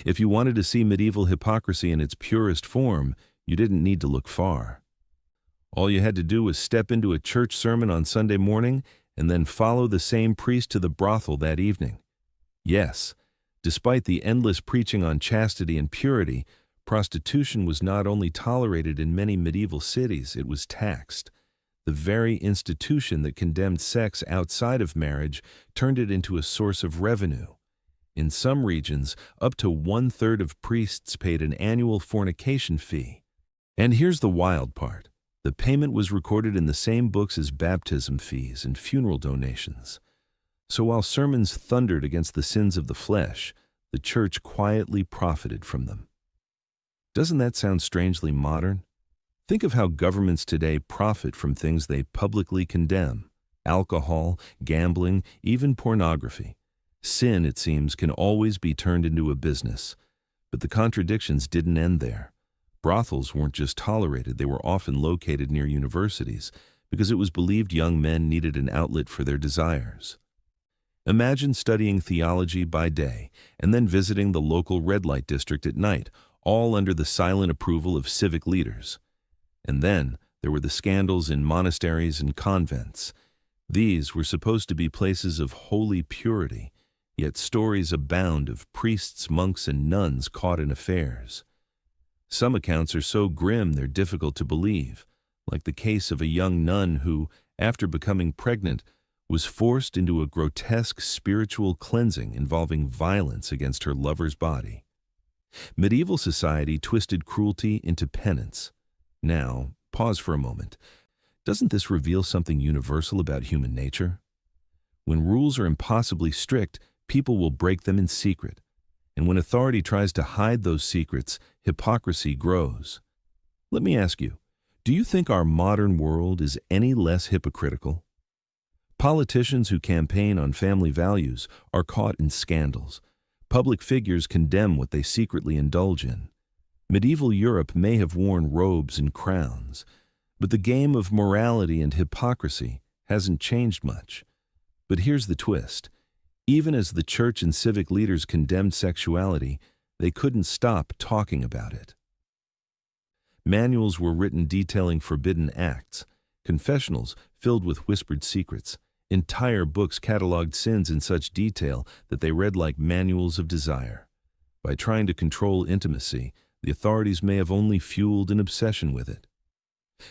If you wanted to see medieval hypocrisy in its purest form, you didn't need to look far. All you had to do was step into a church sermon on Sunday morning and then follow the same priest to the brothel that evening. Yes, despite the endless preaching on chastity and purity, prostitution was not only tolerated in many medieval cities, it was taxed. The very institution that condemned sex outside of marriage turned it into a source of revenue. In some regions, up to 1/3 of priests paid an annual fornication fee. And here's the wild part. The payment was recorded in the same books as baptism fees and funeral donations. So while sermons thundered against the sins of the flesh, the church quietly profited from them. Doesn't that sound strangely modern? Think of how governments today profit from things they publicly condemn: alcohol, gambling, even pornography. Sin, it seems, can always be turned into a business. But the contradictions didn't end there. Brothels weren't just tolerated, they were often located near universities because it was believed young men needed an outlet for their desires. Imagine studying theology by day and then visiting the local red light district at night, all under the silent approval of civic leaders. And then there were the scandals in monasteries and convents. These were supposed to be places of holy purity, yet stories abound of priests, monks, and nuns caught in affairs. Some accounts are so grim they're difficult to believe, like the case of a young nun who, after becoming pregnant, was forced into a grotesque spiritual cleansing involving violence against her lover's body. Medieval society twisted cruelty into penance. Now, pause for a moment. Doesn't this reveal something universal about human nature? When rules are impossibly strict, people will break them in secret. And when authority tries to hide those secrets, hypocrisy grows. Let me ask you, do you think our modern world is any less hypocritical? Politicians who campaign on family values are caught in scandals. Public figures condemn what they secretly indulge in. Medieval Europe may have worn robes and crowns, but the game of morality and hypocrisy hasn't changed much. But here's the twist. Even as the church and civic leaders condemned sexuality, they couldn't stop talking about it. Manuals were written detailing forbidden acts, confessionals filled with whispered secrets, entire books cataloged sins in such detail that they read like manuals of desire. By trying to control intimacy, the authorities may have only fueled an obsession with it.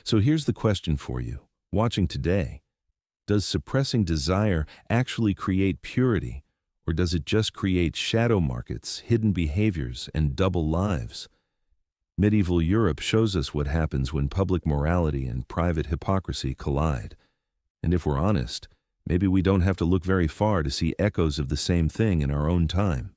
So here's the question for you, watching today. Does suppressing desire actually create purity, or does it just create shadow markets, hidden behaviors, and double lives? Medieval Europe shows us what happens when public morality and private hypocrisy collide. And if we're honest, maybe we don't have to look very far to see echoes of the same thing in our own time.